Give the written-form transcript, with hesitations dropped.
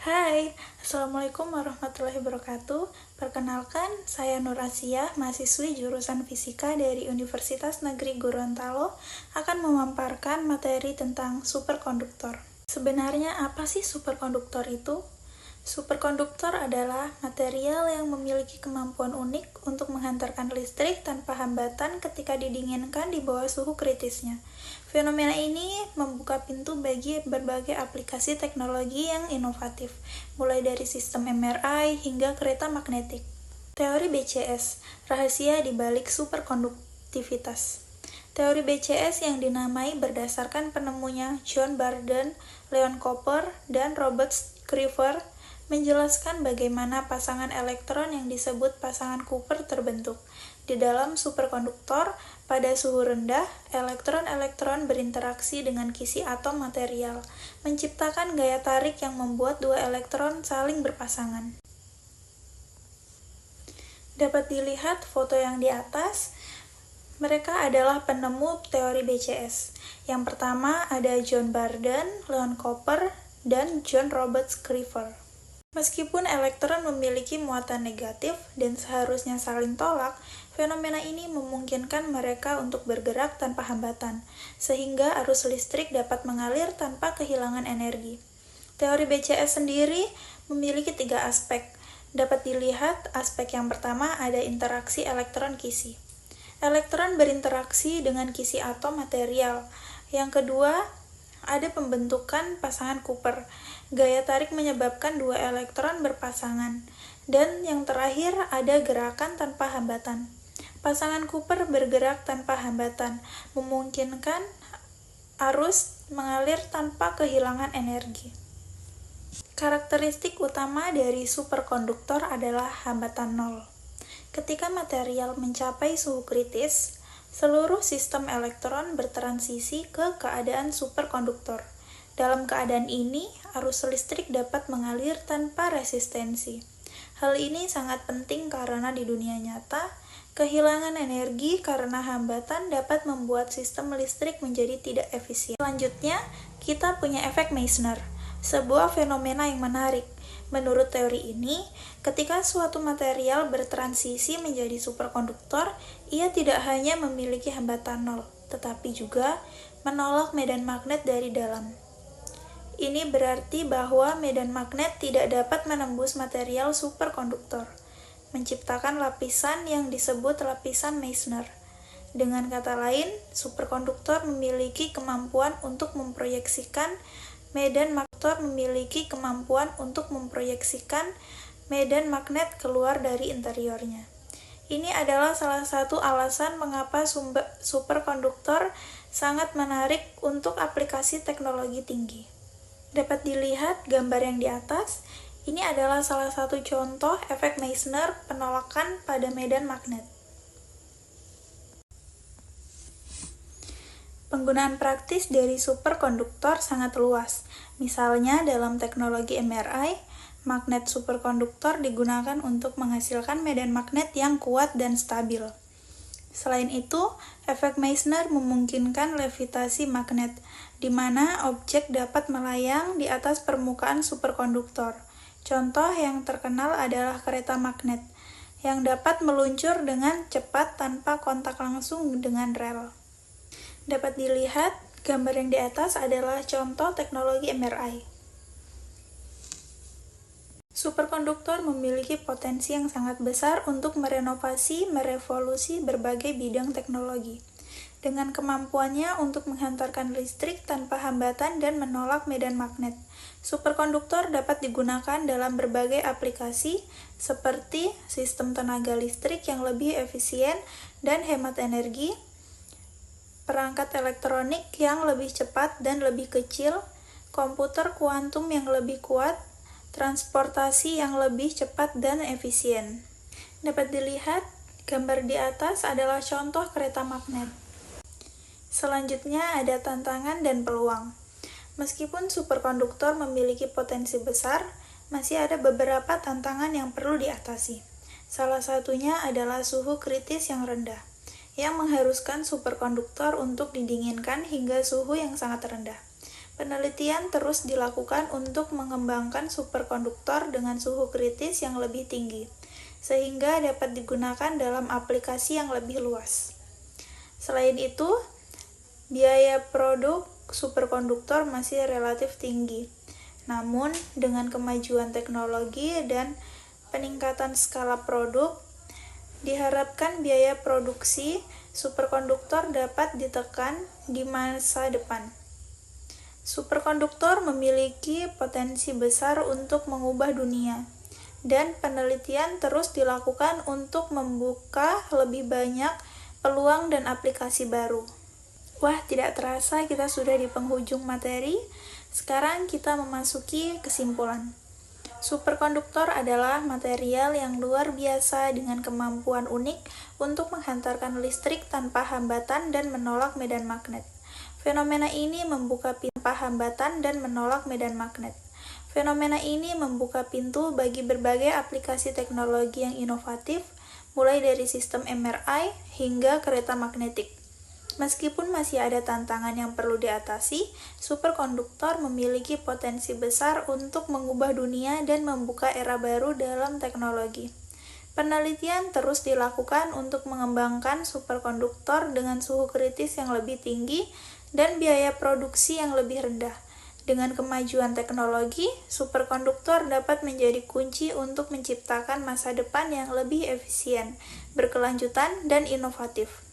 Hai, Assalamualaikum warahmatullahi wabarakatuh. Perkenalkan, saya Nur Asia, mahasiswi jurusan Fisika dari Universitas Negeri Gorontalo, akan memaparkan materi tentang superkonduktor. Sebenarnya apa sih superkonduktor itu? Superkonduktor adalah material yang memiliki kemampuan unik untuk menghantarkan listrik tanpa hambatan ketika didinginkan di bawah suhu kritisnya. Fenomena ini membuka pintu bagi berbagai aplikasi teknologi yang inovatif, mulai dari sistem MRI hingga kereta magnetik. Teori BCS, rahasia di balik superkonduktivitas. Teori BCS yang dinamai berdasarkan penemunya John Barden, Leon Cooper, dan Robert Schriver menjelaskan bagaimana pasangan elektron yang disebut pasangan Cooper terbentuk. Di dalam superkonduktor, pada suhu rendah, elektron-elektron berinteraksi dengan kisi atom material, menciptakan gaya tarik yang membuat dua elektron saling berpasangan. Dapat dilihat foto yang di atas, mereka adalah penemu teori BCS. Yang pertama ada John Barden, Leon Cooper, dan John Robert Schriver. Meskipun elektron memiliki muatan negatif dan seharusnya saling tolak, fenomena ini memungkinkan mereka untuk bergerak tanpa hambatan, sehingga arus listrik dapat mengalir tanpa kehilangan energi. Teori BCS sendiri memiliki 3 aspek. Dapat dilihat aspek yang pertama ada interaksi elektron kisi. Elektron berinteraksi dengan kisi atom material. Yang kedua, ada pembentukan pasangan Cooper. Gaya tarik menyebabkan dua elektron berpasangan. Dan yang terakhir, ada gerakan tanpa hambatan. Pasangan Cooper bergerak tanpa hambatan, memungkinkan arus mengalir tanpa kehilangan energi. Karakteristik utama dari superkonduktor adalah hambatan nol. Ketika material mencapai suhu kritis, seluruh sistem elektron bertransisi ke keadaan superkonduktor. Dalam keadaan ini, arus listrik dapat mengalir tanpa resistensi. Hal ini sangat penting karena di dunia nyata, kehilangan energi karena hambatan dapat membuat sistem listrik menjadi tidak efisien. Selanjutnya, kita punya efek Meissner, sebuah fenomena yang menarik. Menurut teori ini, ketika suatu material bertransisi menjadi superkonduktor, ia tidak hanya memiliki hambatan nol, tetapi juga menolak medan magnet dari dalam. Ini berarti bahwa medan magnet tidak dapat menembus material superkonduktor, menciptakan lapisan yang disebut lapisan Meissner. Dengan kata lain, superkonduktor memiliki kemampuan untuk memproyeksikan medan magnet keluar dari interiornya. Ini adalah salah satu alasan mengapa superkonduktor sangat menarik untuk aplikasi teknologi tinggi. Dapat dilihat gambar yang di atas, ini adalah salah satu contoh efek Meissner penolakan pada medan magnet. Penggunaan praktis dari superkonduktor sangat luas. Misalnya dalam teknologi MRI, magnet superkonduktor digunakan untuk menghasilkan medan magnet yang kuat dan stabil. Selain itu, efek Meissner memungkinkan levitasi magnet, di mana objek dapat melayang di atas permukaan superkonduktor. Contoh yang terkenal adalah kereta magnet, yang dapat meluncur dengan cepat tanpa kontak langsung dengan rel. Dapat dilihat, gambar yang di atas adalah contoh teknologi MRI. Superkonduktor memiliki potensi yang sangat besar untuk merevolusi berbagai bidang teknologi. Dengan kemampuannya untuk menghantarkan listrik tanpa hambatan dan menolak medan magnet, superkonduktor dapat digunakan dalam berbagai aplikasi seperti sistem tenaga listrik yang lebih efisien dan hemat energi, perangkat elektronik yang lebih cepat dan lebih kecil, komputer kuantum yang lebih kuat, transportasi yang lebih cepat dan efisien. Dapat dilihat, gambar di atas adalah contoh kereta magnet. Selanjutnya ada tantangan dan peluang. Meskipun superkonduktor memiliki potensi besar, masih ada beberapa tantangan yang perlu diatasi. Salah satunya adalah suhu kritis yang rendah, yang mengharuskan superkonduktor untuk didinginkan hingga suhu yang sangat rendah. Penelitian terus dilakukan untuk mengembangkan superkonduktor dengan suhu kritis yang lebih tinggi, sehingga dapat digunakan dalam aplikasi yang lebih luas. Selain itu, biaya produk superkonduktor masih relatif tinggi. Namun, dengan kemajuan teknologi dan peningkatan skala produk, diharapkan biaya produksi superkonduktor dapat ditekan di masa depan. Superkonduktor memiliki potensi besar untuk mengubah dunia, dan penelitian terus dilakukan untuk membuka lebih banyak peluang dan aplikasi baru. Wah, tidak terasa kita sudah di penghujung materi. Sekarang kita memasuki kesimpulan. Superkonduktor adalah material yang luar biasa dengan kemampuan unik untuk menghantarkan listrik tanpa hambatan dan menolak medan magnet. Fenomena ini membuka pintu bagi berbagai aplikasi teknologi yang inovatif, mulai dari sistem MRI hingga kereta magnetik. Meskipun masih ada tantangan yang perlu diatasi, superkonduktor memiliki potensi besar untuk mengubah dunia dan membuka era baru dalam teknologi. Penelitian terus dilakukan untuk mengembangkan superkonduktor dengan suhu kritis yang lebih tinggi dan biaya produksi yang lebih rendah. Dengan kemajuan teknologi, superkonduktor dapat menjadi kunci untuk menciptakan masa depan yang lebih efisien, berkelanjutan, dan inovatif.